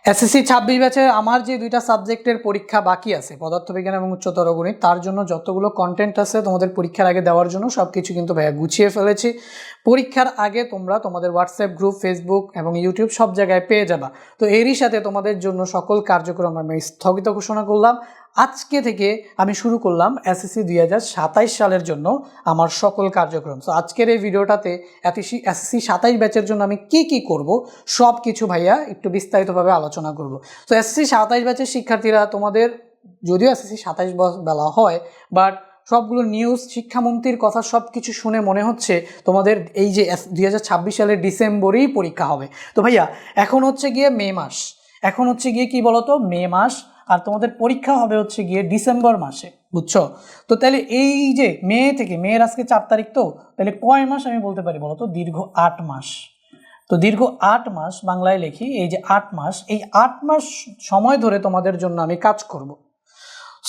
SSC 26 ব্যাচে আমার যে দুইটা সাবজেক্টের পরীক্ষা বাকি আছে, পদার্থবিজ্ঞান এবং উচ্চতর গণিত, তার জন্য যতগুলো কন্টেন্ট আছে তোমাদের পরীক্ষার আগে দেওয়ার জন্য সব কিছু কিন্তু ভাইয়া গুছিয়ে ফেলেছি। পরীক্ষার আগে তোমরা তোমাদের হোয়াটসঅ্যাপ গ্রুপ, ফেসবুক এবং ইউটিউব সব জায়গায় পেয়ে যাবা। তো এরই সাথে তোমাদের জন্য সকল কার্যক্রম আমি স্থগিত ঘোষণা করলাম। আজকে থেকে আমি শুরু করলাম এসএসসি 2027 সালের জন্য আমার সকল কার্যক্রম। তো আজকের এই ভিডিওটাতে এসএসসি 27 ব্যাচের জন্য আমি কি করব সব কিছু ভাইয়া একটু বিস্তারিতভাবে আলোচনা করব। তো এসএসসি 27 ব্যাচের শিক্ষার্থীরা, তোমাদের যদিও এসএসসি 27 বলা হয়, বাট সবগুলো নিউজ, শিক্ষামন্ত্রীর কথা সব কিছু শুনে মনে হচ্ছে তোমাদের এই যে 2026 সালের ডিসেম্বরেই পরীক্ষা হবে। তো ভাইয়া এখন হচ্ছে গিয়ে মে মাস, এখন হচ্ছে গিয়ে কি বলতো মে মাস, আর তোমাদের পরীক্ষা হবে হচ্ছে গিয়ে ডিসেম্বর মাসে, বুঝছো? তো তাহলে এই যে মে থেকে, মেয়ের আজকে 4 তারিখ, তো তাহলে কয় মাস আমি বলতে পারি বলতো? দীর্ঘ 8 মাস। তো দীর্ঘ 8 মাস বাংলায় লিখি, এই যে 8 মাস, এই 8 মাস সময় ধরে তোমাদের জন্য আমি কাজ করব।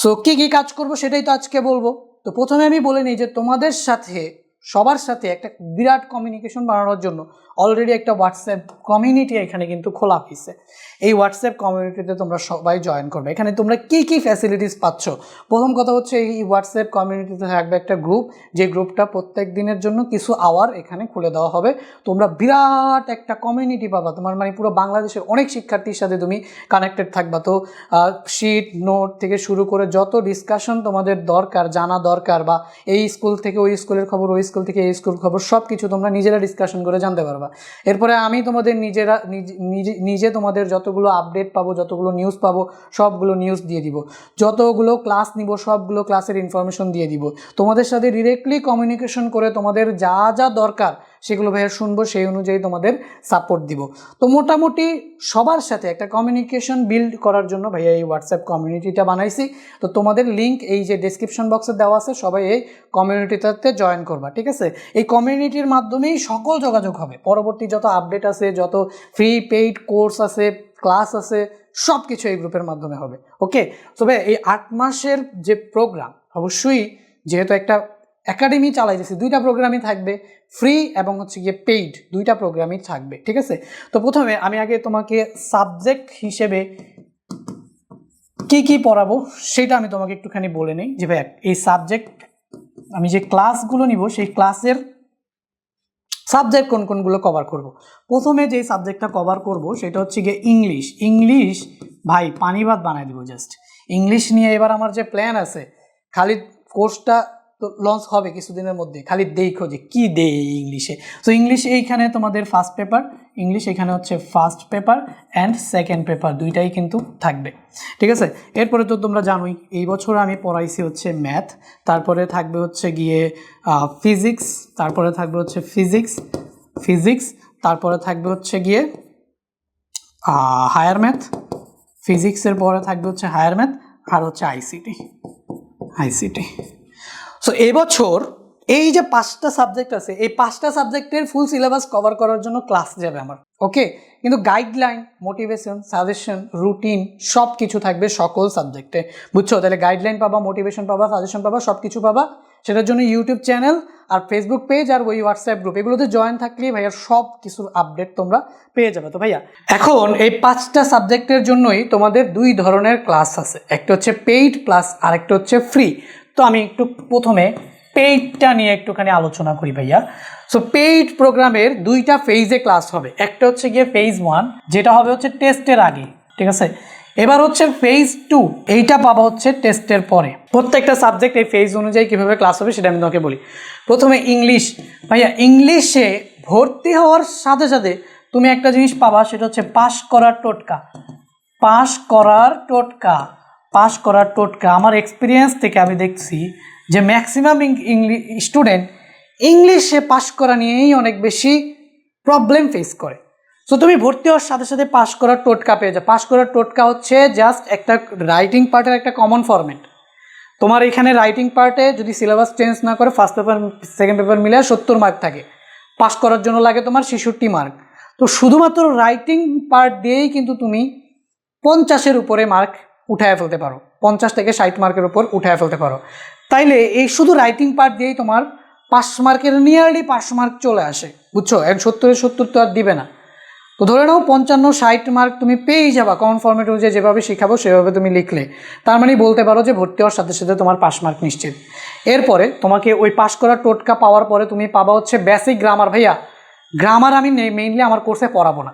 সো কি কাজ করব সেটাই তো আজকে বলবো। তো প্রথমে আমি বলে নিই যে তোমাদের সাথে, সবার সাথে একটা বিরাট কমিউনিকেশন বানানোর জন্য অলরেডি একটা হোয়াটসঅ্যাপ কমিউনিটি এখানে কিন্তু খোলা হয়েছে। এই হোয়াটসঅ্যাপ কমিউনিটিতে তোমরা সবাই জয়েন করবে। এখানে তোমরা কি ফ্যাসিলিটিস পাচ্ছ? প্রথম কথা হচ্ছে, এই হোয়াটসঅ্যাপ কমিউনিটিতে থাকবে একটা গ্রুপ, যে গ্রুপটা প্রত্যেক দিনের জন্য কিছু আওয়ার এখানে খুলে দেওয়া হবে। তোমরা বিরাট একটা কমিউনিটি পাবা, তোমার মানে পুরো বাংলাদেশের অনেক শিক্ষার্থীর সাথে তুমি কানেক্টেড থাকবা। তো শিট নোট থেকে শুরু করে যত ডিসকাশন তোমাদের দরকার, জানা দরকার, বা এই স্কুল থেকে ওই স্কুলের খবর, ওই স্কুল থেকে এই স্কুল খবর, সব কিছু তোমরা নিজেরা ডিসকাশন করে জানতে পারবা। এরপরে আমি তোমাদের নিজে তোমাদের যতগুলো আপডেট পাবো, যতগুলো নিউজ পাবো, সবগুলো নিউজ দিয়ে দিব। যতগুলো ক্লাস নিব, সবগুলো ক্লাসের ইনফরমেশন দিয়ে দিব। তোমাদের সাথে ডিরেক্টলি কমিউনিকেশন করে তোমাদের যা যা দরকার সেগুলো ভাইয়া শুনবো, সেই অনুযায়ী তোমাদের সাপোর্ট দিব। তো মোটামুটি সবার সাথে একটা কমিউনিকেশন বিল্ড করার জন্য ভাইয়া এই হোয়াটসঅ্যাপ কমিউনিটিটা বানাইছি। তো তোমাদের লিঙ্ক এই যে ডেসক্রিপশন বক্সে দেওয়া আছে, সবাই এই কমিউনিটিটাতে জয়েন করবা, ঠিক আছে? এই কমিউনিটির মাধ্যমেই সকল যোগাযোগ হবে। পরবর্তী যত আপডেট আছে, যত ফ্রি পেইড কোর্স আছে, ক্লাস আছে, সব কিছু এই গ্রুপের মাধ্যমে হবে। ওকে, তবে এই 8 মাসের যে প্রোগ্রাম, অবশ্যই যেহেতু একটা একাডেমি চালাইতেছি, দুইটা প্রোগ্রামই থাকবে, ফ্রি এবং হচ্ছে গিয়ে পেইড, দুইটা প্রোগ্রামই থাকবে, ঠিক আছে? তো প্রথমে আমি আগে তোমাকে সাবজেক্ট হিসেবে কি পড়াবো সেটা আমি তোমাকে একটুখানি বলে নিই। যে ভাই, এই সাবজেক্ট আমি যে ক্লাসগুলো নিব, সেই ক্লাসের সাবজেক্ট কোনগুলো কভার করব। প্রথমে যে সাবজেক্টটা কভার করব সেটা হচ্ছে গিয়ে ইংলিশ। ইংলিশ ভাই পানি ভাত বানাই দিব জাস্ট। ইংলিশ নিয়ে এবার আমার যে প্ল্যান আছে, খালি কোর্সটা তো লঞ্চ হবে কিছুদিনের মধ্যে, খালি দেখো যে কি দেয় ইংলিশে। তো ইংলিশ এইখানে তোমাদের ফার্স্ট পেপার ইংলিশ, এখানে হচ্ছে first paper and second paper, দুইটাই কিন্তু থাকবে, ঠিক আছে? এরপরে তো তোমরা জানোই এই বছর আমি পড়াইছি হচ্ছে ম্যাথ, তারপরে থাকবে হচ্ছে গিয়ে ফিজিক্স, তারপরে থাকবে হচ্ছে ফিজিক্স, তারপরে থাকবে হচ্ছে গিয়ে হায়ার ম্যাথ, ফিজিক্সের পরে থাকবে হচ্ছে হায়ার ম্যাথ, আর হচ্ছে আইসিটি। সো এবছর এই যে 5টা সাবজেক্ট আছে, এই 5টা সাবজেক্টের ফুল সিলেবাস কভার করার জন্য ক্লাস যাবে আমার, ওকে? কিন্তু গাইডলাইন, মোটিভেশন, সাজেশন, রুটিন সব কিছু থাকবে সকল সাবজেক্টে, বুঝছো? তাহলে গাইডলাইন পাবা, মোটিভেশন পাবা, সাজেশন পাবা, সব কিছু পাবা। সেটার জন্য ইউটিউব চ্যানেল আর ফেসবুক পেজ আর ওই হোয়াটসঅ্যাপ গ্রুপ, এগুলোতে জয়েন থাকলেই ভাইয়া সব কিছুর আপডেট তোমরা পেয়ে যাবে। তো ভাইয়া এখন এই 5টা সাবজেক্টের জন্যই তোমাদের 2 ধরনের ক্লাস আছে, একটা হচ্ছে পেইড প্লাস আরেকটা হচ্ছে ফ্রি। তো আমি একটু প্রথমে পেইডটা নিয়ে একটুখানি আলোচনা করি ভাইয়া। সো পেইড প্রোগ্রামের 2টা ফেজে ক্লাস হবে। একটা হচ্ছে গিয়ে ফেজ 1, যেটা হবে হচ্ছে টেস্টের আগে, ঠিক আছে? এবার হচ্ছে ফেজ 2, এইটা পাবা হচ্ছে টেস্টের পরে। প্রত্যেকটা সাবজেক্ট এই ফেজ অনুযায়ী কীভাবে ক্লাস হবে সেটা আমি তোমাকে বলি। প্রথমে ইংলিশ ভাইয়া, ইংলিশে ভর্তি হওয়ার সাথে সাথে তুমি একটা জিনিস পাবা, সেটা হচ্ছে পাশ করার টোটকা। আমার এক্সপিরিয়েন্স থেকে আমি দেখছি যে ম্যাক্সিমাম ইংলিশ স্টুডেন্ট ইংলিশে পাশ করা নিয়েই অনেক বেশি প্রবলেম ফেস করে। সো তুমি ভর্তি হওয়ার সাথে সাথে পাশ করার টোটকা পেয়ে যাও। পাশ করার টোটকা হচ্ছে জাস্ট একটা রাইটিং পার্টের একটা কমন ফরম্যাট। তোমার এখানে রাইটিং পার্টে যদি সিলেবাস চেঞ্জ না করে, ফার্স্ট পেপার সেকেন্ড পেপার মিলে 70 মার্ক থাকে, পাশ করার জন্য লাগে তোমার 66 মার্ক। তো শুধুমাত্র রাইটিং পার্ট দিয়েই কিন্তু তুমি 50-এর উপরে মার্ক উঠায় ফেলতে পারো, 50 থেকে 60 মার্কের উপর উঠায় ফেলতে পারো। তাইলে এই শুধু রাইটিং পার্ট দিয়েই তোমার 5 মার্কের নিয়ারলি 5 মার্ক চলে আসে, বুঝছো? 70-এর 70 তো আর দিবে না। তো ধরে নাও 55-60 মার্ক তুমি পেয়েই যাবা, কমন ফরম্যাট অনুযায়ী যেভাবে শেখাবো সেভাবে তুমি লিখলে। তার মানে বলতে পারো যে ভর্তি হওয়ার সাথে সাথে তোমার পাস মার্ক নিশ্চিত। এরপরে তোমাকে ওই পাস করার টোটকা পাওয়ার পরে তুমি পাবা হচ্ছে বেসিক গ্রামার। ভাইয়া গ্রামার আমি মেইনলি আমার কোর্সে পড়াবো না,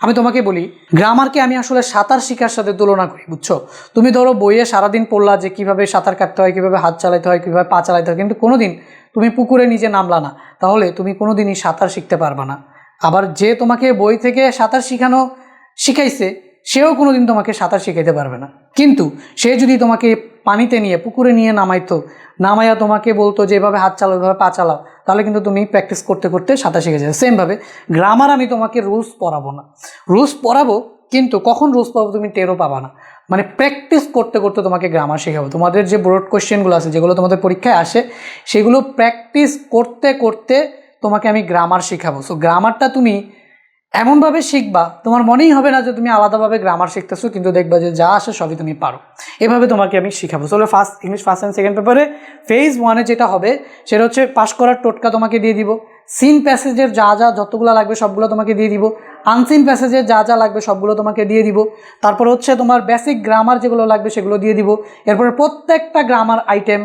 আমি তোমাকে বলি গ্রামারকে আমি আসলে সাঁতার শিখার সাথে তুলনা করি, বুঝছো? তুমি ধরো বইয়ে সারাদিন পড়লা যে কীভাবে সাঁতার কাটতে হয়, কীভাবে হাত চালাতে হয়, কীভাবে পা চালাতে হয়, কিন্তু কোনো দিন তুমি পুকুরে নিজে নামলা না, তাহলে তুমি কোনো দিনই সাঁতার শিখতে পারবা না। আবার যে তোমাকে বই থেকে সাঁতার শিখাইছে সেও কোনো দিন তোমাকে সাঁতার শিখাইতে পারবে না। কিন্তু সে যদি তোমাকে পানিতে নিয়ে পুকুরে নিয়ে নামাইয়া তোমাকে বলতো যে এভাবে হাত চালাও, এভাবে পা চালাও, তাহলে কিন্তু তুমি প্র্যাকটিস করতে করতে সাঁতার শিখে যাবে। সেমভাবে গ্রামার আমি তোমাকে রুলস পড়াবো না, রুলস পড়াবো কিন্তু কখন রুলস পড়াবো তুমি টেরও পাবা না, মানে প্র্যাকটিস করতে করতে তোমাকে গ্রামার শেখাবো। তোমাদের যে ব্রড কোশ্চেনগুলো আছে যেগুলো তোমাদের পরীক্ষায় আসে সেগুলো প্র্যাকটিস করতে করতে তোমাকে আমি গ্রামার শেখাবো। সো গ্রামারটা তুমি এমনভাবে শিখবা তোমার মনেই হবে না যে তুমি আলাদাভাবে গ্রামার শিখতেছো, কিন্তু দেখবা যে যা আসে সবই তুমি পারো। এভাবে তোমাকে আমি শিখাবো। চলো ইংলিশ ফার্স্ট অ্যান্ড সেকেন্ড পেপারে ফেজ 1-এ যেটা হবে সেটা হচ্ছে পাস করার টোটকা তোমাকে দিয়ে দিব, সিন প্যাসেজের যা যতগুলো লাগবে সবগুলো তোমাকে দিয়ে দিব, আনসিন প্যাসেজের যা লাগবে সবগুলো তোমাকে দিয়ে দিব, তারপর হচ্ছে তোমার বেসিক গ্রামার যেগুলো লাগবে সেগুলো দিয়ে দিব। এরপরে প্রত্যেকটা grammar item,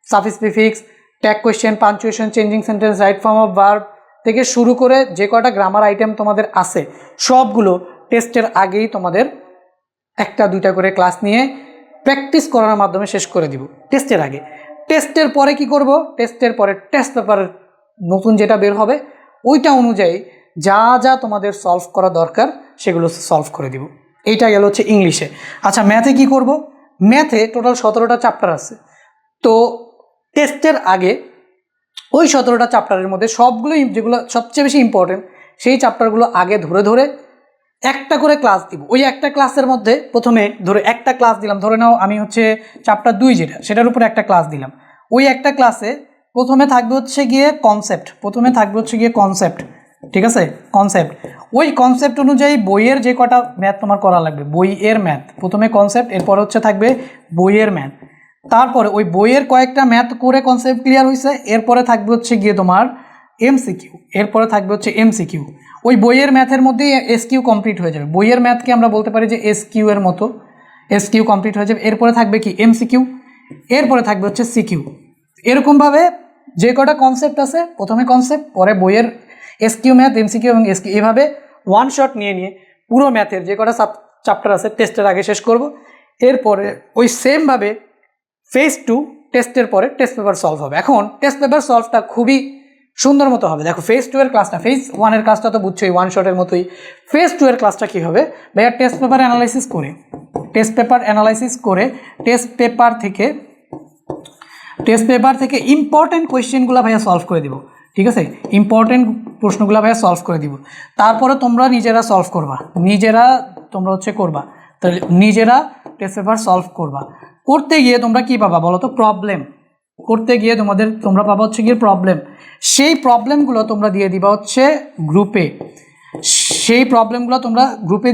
suffix prefix, tag question, punctuation, changing sentence, right form of verb থেকে শুরু করে যে কয়টা গ্রামার আইটেম তোমাদের আছে সবগুলো টেস্টের আগেই তোমাদের 1-2টা করে ক্লাস নিয়ে প্র্যাকটিস করার মাধ্যমে শেষ করে দিব টেস্টের আগে। টেস্টের পরে কি করব, টেস্টের পরে টেস্ট পেপার নতুন যেটা বের হবে ওইটা অনুযায়ী যা তোমাদের সলভ করা দরকার সেগুলো সলভ করে দিব। এইটা গেল হচ্ছে ইংলিশে। আচ্ছা ম্যাথে কি করব, ম্যাথে টোটাল 17টা চ্যাপ্টার আছে। তো টেস্টের আগে ওই 17টা চ্যাপ্টারের মধ্যে সবগুলোই যেগুলো সবচেয়ে বেশি ইম্পর্টেন্ট সেই চ্যাপ্টারগুলো আগে ধরে ধরে একটা করে ক্লাস দিব। ওই একটা ক্লাসের মধ্যে প্রথমে ধরে একটা ক্লাস দিলাম, ধরে নাও আমি হচ্ছে চ্যাপ্টার 2 যেটা সেটার উপরে একটা ক্লাস দিলাম। ওই একটা ক্লাসে প্রথমে থাকবে হচ্ছে গিয়ে কনসেপ্ট, ঠিক আছে, কনসেপ্ট। ওই কনসেপ্ট অনুযায়ী বইয়ের যে কটা ম্যাথ তোমার করা লাগবে, বইয়ের ম্যাথ, প্রথমে কনসেপ্ট, এরপর হচ্ছে থাকবে বইয়ের ম্যাথ। তারপরে ওই বইয়ের কয়েকটা ম্যাথ করে কনসেপ্ট ক্লিয়ার হয়েছে, এরপরে থাকবে হচ্ছে গিয়ে তোমার এমসিকিউ। ওই বইয়ের ম্যাথের মধ্যেই এসকিউ কমপ্লিট হয়ে যাবে। বইয়ের ম্যাথকে আমরা বলতে পারি যে এসকিউ এর মতো, এসকিউ কমপ্লিট হয়ে যাবে। এরপরে থাকবে কি এমসিকিউ, এরপরে থাকবে হচ্ছে সিকিউ। এরকমভাবে যে কটা কনসেপ্ট আছে প্রথমে কনসেপ্ট, পরে বইয়ের এসকিউ ম্যাথ, এমসিকিউ এবং এসকিউ, এভাবে ওয়ান শট নিয়ে পুরো ম্যাথের যে কটা চ্যাপ্টার আছে টেস্টের আগে শেষ করব। এরপরে ওই সেমভাবে ফেজ 2 টেস্টের পরে টেস্ট পেপার সলভ হবে। এখন টেস্ট পেপার সলভটা খুবই সুন্দর মতো হবে। দেখো ফেজ 2 এর ক্লাসটা, ফেজ 1 এর ক্লাসটা তো বুঝছোই ওয়ান শটের মতোই। ফেজ 2 এর ক্লাসটা কী হবে ভাইয়া, টেস্ট পেপার অ্যানালাইসিস করে টেস্ট পেপার থেকে ইম্পর্টেন্ট কোয়েশ্চেনগুলো ভাইয়া সলভ করে দিব, ঠিক আছে, ইম্পর্টেন্ট প্রশ্নগুলো ভাইয়া সলভ করে দিব। তারপরে তোমরা নিজেরা সলভ করবা, তাহলে নিজেরা টেস্ট পেপার সলভ করবা। করতে গিয়ে তোমরা কি পাবা বলো তো, প্রবলেম। তোমরা পাবা হচ্ছে গিয়ে প্রবলেম। সেই প্রবলেমগুলো তোমরা দিয়ে দিবা হচ্ছে গ্রুপে,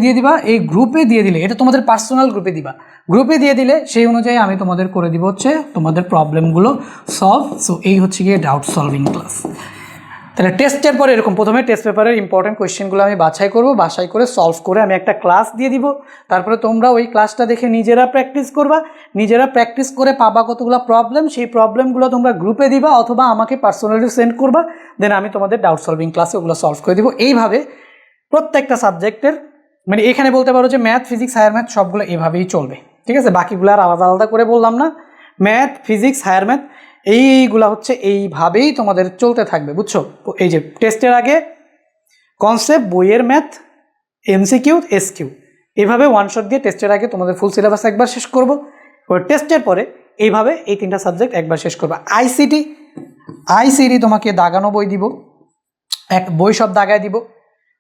দিয়ে দিবা। এই গ্রুপে দিয়ে দিলে এটা তোমাদের পার্সোনাল গ্রুপে দিয়ে দিলে সেই অনুযায়ী আমি তোমাদের করে দিব হচ্ছে তোমাদের প্রবলেমগুলো সলভ। সো এই হচ্ছে গিয়ে ডাউট সলভিং ক্লাস। তাহলে টেস্টের পরে এরকম প্রথমে টেস্ট পেপারের ইম্পর্টেন্ট কোয়েশ্চেনগুলো আমি বাছাই করে সলভ করে আমি একটা ক্লাস দিয়ে দিব। তারপরে তোমরা ওই ক্লাসটা দেখে নিজেরা প্র্যাকটিস করে পাবা কতগুলো প্রবলেম, সেই প্রবলেমগুলো তোমরা গ্রুপে দিবা অথবা আমাকে পার্সোনালি সেন্ড করবা, দেন আমি তোমাদের ডাউট সলভিং ক্লাসে ওগুলো সলভ করে দিব। এইভাবে প্রত্যেকটা সাবজেক্টের, মানে এখানে বলতে পারো যে ম্যাথ, ফিজিক্স, হায়ার ম্যাথ সবগুলো এভাবেই চলবে, ঠিক আছে। বাকিগুলো আর আলাদা আলাদা করে বললাম না, ম্যাথ, ফিজিক্স, হায়ার ম্যাথ এইগুলা হচ্ছে এইভাবেই তোমাদের চলতে থাকবে, বুঝছো। এই যে টেস্টের আগে কনসেপ্ট, বইয়ের ম্যাথ, এমসিকিউ, এসকিউ, এইভাবে ওয়ান শট দিয়ে টেস্টের আগে তোমাদের ফুল সিলেবাস একবার শেষ করব। ওই টেস্টের পরে এইভাবে এই 3টা সাবজেক্ট একবার শেষ করবা। আইসিটি তোমাকে দাগানো বই দিব, বই সব দাগায় দিব।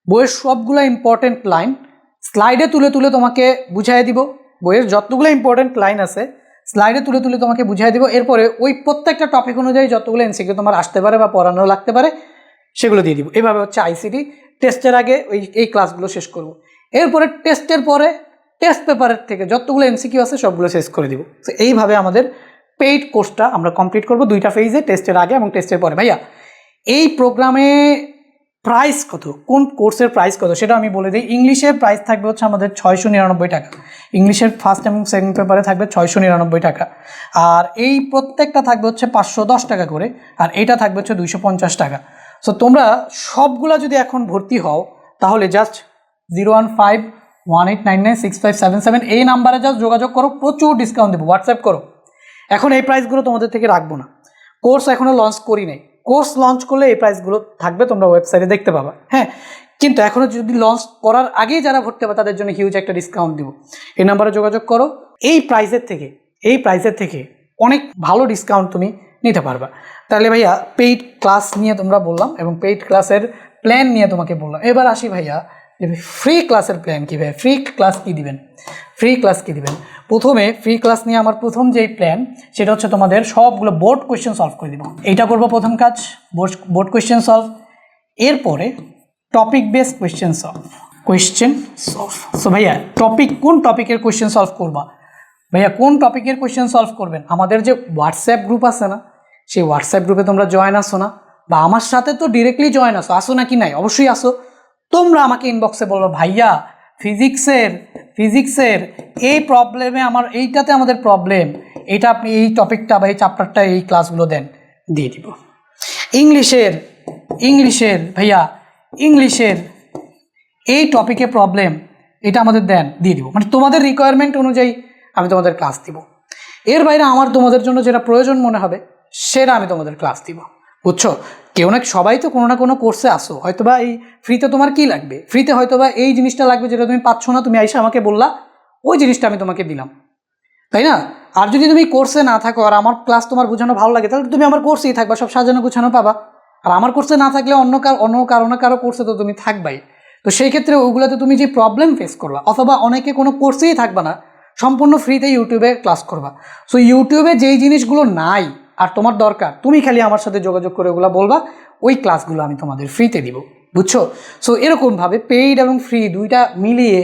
বইয়ের সবগুলো ইম্পর্টেন্ট লাইন স্লাইডে তুলে তোমাকে বুঝাই দিব। বইয়ের যতগুলো ইম্পর্টেন্ট লাইন আছে স্লাইডে তুলে তোমাকে বুঝাই দিব। এরপরে ওই প্রত্যেকটা টপিক অনুযায়ী যতগুলো এমসিকিউ তোমার আসতে পারে বা পড়ানো লাগতে পারে সেগুলো দিয়ে দিব। এইভাবে হচ্ছে আইসিটি টেস্টের আগে এই ক্লাসগুলো শেষ করব। এরপরে টেস্টের পরে টেস্ট পেপারের থেকে যতগুলো এমসিকিউ আছে সবগুলো শেষ করে দিব। তো এইভাবে আমাদের পেইড কোর্সটা আমরা কমপ্লিট করব 2টা ফেজে, টেস্টের আগে এবং টেস্টের পরে। ভাইয়া এই প্রোগ্রামে প্রাইস কত, কোন কোর্সের প্রাইস কত সেটা আমি বলে দিই। ইংলিশের প্রাইস থাকবে হচ্ছে আমাদের 699 টাকা। ইংলিশের ফার্স্ট এবং সেকেন্ড পেপারে থাকবে 699 টাকা। আর এই প্রত্যেকটা থাকবে হচ্ছে 510 টাকা করে, আর এইটা থাকবে হচ্ছে 250 টাকা। সো তোমরা সবগুলা যদি এখন ভর্তি হও তাহলে জাস্ট 01518996577 এই নাম্বারে জাস্ট যোগাযোগ করো, প্রচুর ডিসকাউন্ট দেবো, হোয়াটসঅ্যাপ করো। এখন এই প্রাইসগুলো তোমাদের থেকে রাখবো না, কোর্স এখনও লঞ্চ করি নাই। কোর্স লঞ্চ করলে এই প্রাইসগুলো থাকবে, তোমরা ওয়েবসাইটে দেখতে পাবা। হ্যাঁ, কিন্তু এখনও যদি লঞ্চ করার আগেই যারা ভর্তি হবে তাদের জন্য হিউজ একটা ডিসকাউন্ট দিব। এই নাম্বারে যোগাযোগ করো, এই প্রাইসের থেকে অনেক ভালো ডিসকাউন্ট তুমি নিতে পারবা। তাহলে ভাইয়া পেইড ক্লাস নিয়ে তোমরা বললাম এবং পেইড ক্লাসের প্ল্যান নিয়ে তোমাকে বললাম। এবার আসি ভাইয়া ফ্রি ক্লাসের প্ল্যান কী ভাই, ফ্রি ক্লাস কী দিবেন। প্রথমে ফ্রি ক্লাস নিয়ে আমার প্রথম যেই প্ল্যান সেটা হচ্ছে তোমাদের সবগুলো বোর্ড কোয়েশ্চেন সলভ করে দিব। এইটা করবো প্রথম কাজ, বোর্ড কোয়েশ্চেন সলভ। এরপরে topic base question solve. So ভাইয়া কোন টপিকের কোয়েশ্চেন সলভ করবা? ভাইয়া কোন টপিকের কোয়েশ্চেন সলভ করবেন? আমাদের যে হোয়াটসঅ্যাপ গ্রুপ আছে না, সেই হোয়াটসঅ্যাপ গ্রুপে তোমরা জয়েন আসো না, বা আমার সাথে তো ডিরেক্টলি জয়েন আসো না কি নাই? অবশ্যই আসো। তোমরা আমাকে ইনবক্সে বলবো ভাইয়া ফিজিক্সের এই প্রবলেমে এইটাতে আমাদের প্রবলেম, এইটা আপনি এই টপিকটা বা এই চ্যাপ্টারটা এই ক্লাসগুলো দেন, দিয়ে দিব। ইংলিশের ভাইয়া এই টপিকে প্রবলেম, এটা আমাদের দেন, দিয়ে দিব। মানে তোমাদের রিকোয়ারমেন্ট অনুযায়ী আমি তোমাদের ক্লাস দিব। এর বাইরে আমার তোমাদের জন্য যেটা প্রয়োজন মনে হবে সেটা আমি তোমাদের ক্লাস দিব, বুঝছো? কেউ না সবাই তো কোনো না কোনো কোর্সে আসো, হয়তোবা এই ফ্রিতে তোমার কি লাগবে, ফ্রিতে হয়তোবা এই জিনিসটা লাগবে যেটা তুমি পাচ্ছ না, তুমি আইসা আমাকে বললা, ওই জিনিসটা আমি তোমাকে দিলাম, তাই না? আর যদি তুমি কোর্সে না থাকো আর আমার ক্লাস তোমার বোঝানো ভালো লাগে তাহলে তুমি আমার কোর্সেই থাকবা, সব সাজানো গুছানো পাবা। আর আমার কোর্সে না থাকলে অন্য কারো কোর্সে তো তুমি থাকবাই। তো সেই ক্ষেত্রে ওগুলোতে তুমি যে প্রবলেম ফেস করবা, অথবা অনেকে কোনো কোর্সেই থাকবা না, সম্পূর্ণ ফ্রিতে ইউটিউবে ক্লাস করবা। সো ইউটিউবে যেই জিনিসগুলো নাই আর তোমার দরকার, তুমি খালি আমার সাথে যোগাযোগ করে ওগুলো বলবা, ওই ক্লাসগুলো আমি তোমাদের ফ্রিতে দিব, বুঝছো? সো এরকমভাবে পেইড এবং ফ্রি দুইটা মিলিয়ে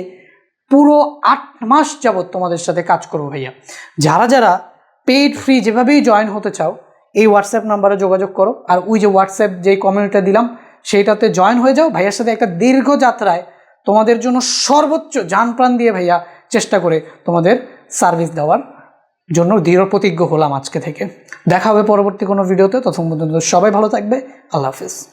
পুরো 8 মাস যাবত তোমাদের সাথে কাজ করবো ভাইয়া। যারা পেইড ফ্রি যেভাবেই জয়েন হতে চাও এই হোয়াটসঅ্যাপ নাম্বারে যোগাযোগ করো, আর ওই যে হোয়াটসঅ্যাপ যেই কমিউনিটিটা দিলাম সেইটাতে জয়েন হয়ে যাও। ভাইয়ার সাথে একটা দীর্ঘ যাত্রায় তোমাদের জন্য সর্বোচ্চ জান প্রাণ দিয়ে ভাইয়া চেষ্টা করে তোমাদের সার্ভিস দেওয়ার জন্য দৃঢ় প্রতিজ্ঞ হলাম আজকে থেকে। দেখা হবে পরবর্তী কোনো ভিডিওতে, ততক্ষণ পর্যন্ত সবাই ভালো থাকবে। আল্লাহ হাফিজ।